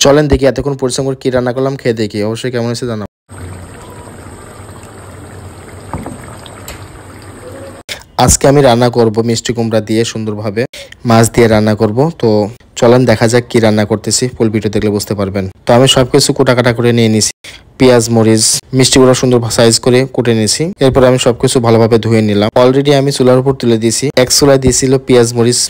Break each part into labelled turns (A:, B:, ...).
A: চলেন দেখি এতক্ষণ পরিশ্রম করে কি রান্না করলাম, খেয়ে দেখি অবশ্যই কেমন হয়েছে জানাবো। আজকে আমি রান্না করব মিষ্টি কুমড়া দিয়ে সুন্দরভাবে মাছ দিয়ে রান্না করব। তো চলেন দেখা যাক কি রান্না করতেছি, ফুল ভিডিও দেখলে বুঝতে পারবেন। তো আমি সবকিছু কাটা করে নিয়ে নিছি, পেঁয়াজ মরিচ মিষ্টি গুঁড়া সুন্দর সাইজ করে কুটে নিয়েছি। এরপর আমি সবকিছু ভালোভাবে ধুয়ে নিলাম। অলরেডি আমি চুলার উপর তুলে দিয়েছি। এক চুলায় দিয়েছিল পেঁয়াজ মরিচ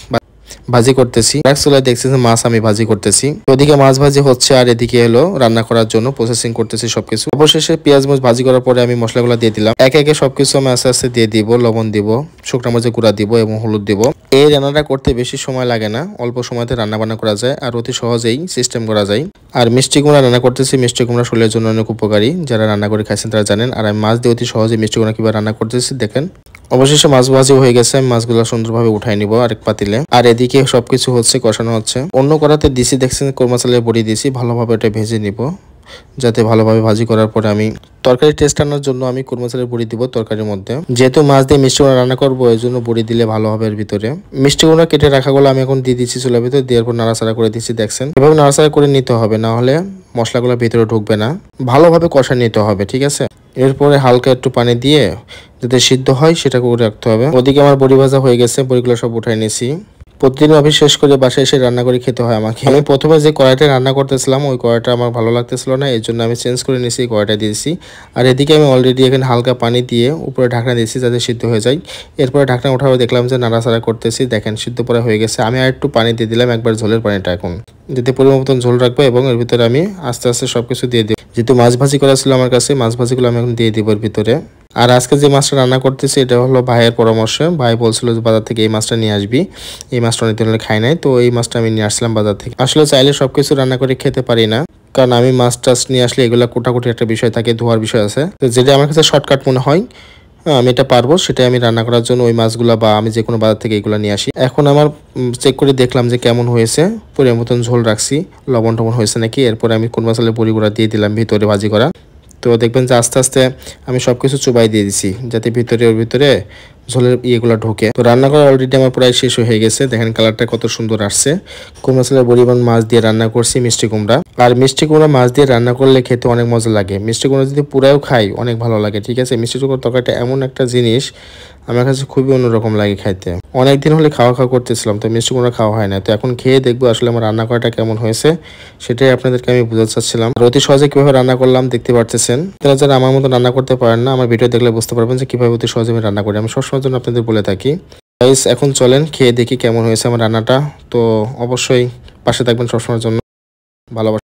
A: ভাজি করতেছি, এক চুলায় দেখতেছি মাছ আমি ভাজি করতেছি। ওদিকে মাছ ভাজি হচ্ছে আর এদিকে হলো রান্না করার জন্য প্রসেসিং করতেছি সবকিছু। অবশেষে পেঁয়াজ মরিচ ভাজি করার পরে আমি মশলাগুলো দিয়ে দিলাম। একে একে সবকিছু আমি আস্তে আস্তে দিয়ে দিব। লবণ দিব, শুকনো মরিচের গুঁড়া দিব এবং হলুদ দিব। এই রান্নাটা করতে বেশি সময় লাগে না, অল্প সময়তে রান্না বান্না করা যায় আর অতি সহজেই সিস্টেম করা যায়। আর মিষ্টি কুমড়া রান্না করতেছি, মিষ্টি কুমড়া শরীরের জন্য অনেক উপকারী, যারা রান্না করে খাইছেন তারা জানেন। আর আমি মাছ দিয়ে অতি সহজে মিষ্টি কুমড়া কিভাবে রান্না করতেছি দেখেন। অবশেষে মাছ ভাজি হয়ে গেছে, আমি মাছগুলো সুন্দরভাবে উঠাই নিব আরেক পাতিলে। আর এদিকে সবকিছু হচ্ছে, কষানো হচ্ছে। অন্য কড়াতে দিছি, দেখছেন কোরমা চালের বড়ি দিছি, ভালোভাবে এটা ভেজে নিব, যাতে ভালোভাবে ভাজি করার পরে আমি তরকারি টেস্ট আনার জন্য আমি কোরমা চালের বড়ি দিব তরকারির মধ্যে। যেহেতু মাছ দিয়ে মিষ্টি কুমড়া রান্না করবো, এই জন্য বড়ি দিলে ভালো হবে। এর ভিতরে মিষ্টি কুমড়া কেটে রাখাগুলো আমি এখন দিয়ে দিচ্ছি চুলার ভিতরে, দেওয়ার পর নাড়াচাড়া করে দিচ্ছি। দেখছেন এভাবে নাড়াচাড়া করে নিতে হবে, না হলে মশলাগুলো ভিতরে ঢুকবে না। ভালোভাবে কষা নিতে হবে, ঠিক আছে। এরপরে হালকা একটু পানি দিয়ে যাতে সিদ্ধ হয় সেটা করে রাখতে হবে। ওদিকে আমার বড়ি ভাজা হয়ে গেছে, বড়িগুলো সব উঠাই নিয়েছি। প্রতিদিন অফিস শেষ করে বাসায় এসে রান্না করে খেতে হয় আমাকে। আমি প্রথমে যে কড়াইটা রান্না করতেছিলাম ওই কড়াইটা আমার ভালো লাগতেছিল না, এর জন্য আমি চেঞ্জ করে নিয়েছি, কড়াইটা দিয়েছি। আর এদিকে আমি অলরেডি এখানে হালকা পানি দিয়ে উপরে ঢাকনা দিয়েছি যাতে সিদ্ধ হয়ে যায়। এরপরে ঢাকনা উঠাবে দেখলাম যে নাড়াচাড়া করতেছি, দেখেন সিদ্ধ পরে হয়ে গেছে। আমি আর একটু পানি দিয়ে দিলাম, একবার ঝোলের পানিটা এখন যাতে পরিমাণ মতন ঝোল রাখবো এবং এর ভিতরে আমি আস্তে আস্তে সবকিছু দিয়ে দিব। যেহেতু মাছ ভাজি করা ছিল আমার কাছে, মাছ ভাজিগুলো আমি এখন দিয়ে দিব এর ভিতরে। আর আজকে যে মাছটা রান্না করতেছি এটা হলো ভাইয়ের পরামর্শে। ভাই বলছিল যে বাজার থেকে এই মাছটা নিয়ে আসবি, এই মাছটা অনেকদিন হলে খাই নাই, তো এই মাছটা আমি নিয়ে আসলাম বাজার থেকে। আসলে চাইলে সবকিছু রান্না করে খেতে পারি না, কারণ আমি মাছ টাছ নিয়ে আসলে এগুলো কোটাকুটি একটা বিষয় থাকে, ধোয়ার বিষয় আছে। তো যেটা আমার কাছে শর্টকাট মনে হয় আমি এটা পারবো, সেটাই আমি রান্না করার জন্য ওই মাছগুলো বা আমি যে কোনো বাজার থেকে এগুলো নিয়ে আসি। এখন আমার চেক করে দেখলাম যে কেমন হয়েছে, পরিমাণ মতন ঝোল রাখছি, লবণ টবণ হয়েছে নাকি। এরপরে আমি কোন মশলার বড়িগুলো দিয়ে দিলাম ভিতরে ভাজি করা। তো দেখবেন যে আস্তে আস্তে আমি সবকিছু চুবাই দিয়ে দিছি যাতে ওর ভিতরে ঝোলের ইয়েগুলো ঢোকে। তো রান্না করা অলরেডি আমার প্রায় শেষ হয়ে গেছে, দেখেন কালারটা কত সুন্দর আসছে। কুমড়া চালের বড়ি এবং মাছ দিয়ে রান্না করছি মিষ্টি কুমড়া। আর মিষ্টি কুমড়া মাছ দিয়ে রান্না করলে খেতে অনেক মজা লাগে। মিষ্টি কুমড়া যদি পুরাও খাই অনেক ভালো লাগে, ঠিক আছে। মিষ্টি কুমড়ার তরকারিটা এমন একটা জিনিস আমার কাছে খুবই অন্যরকম লাগে খাইতে। অনেকদিন হলে খাওয়া করতেছিলাম, তো মিষ্টি কুমড়া খাওয়া হয় না। তো এখন খেয়ে দেখবো আসলে আমার রান্না করাটা কেমন হয়েছে, সেটাই আপনাদেরকে আমি বোঝাতে চাচ্ছিলাম। আর অতি সহজে কিভাবে রান্না করলাম দেখতে পারতেছেন। তারা যারা আমার মতো রান্না করতে পারেন না, আমার ভিডিও দেখলে বুঝতে পারবেন যে কিভাবে অতি সহজে আমি রান্না করি। আমি সবসময়ের জন্য আপনাদের বলে থাকি। গাইস এখন চলেন খেয়ে দেখি কেমন হয়েছে আমার রান্নাটা। তো অবশ্যই পাশে থাকবেন সবসময়ের জন্য। ভালোবাসা।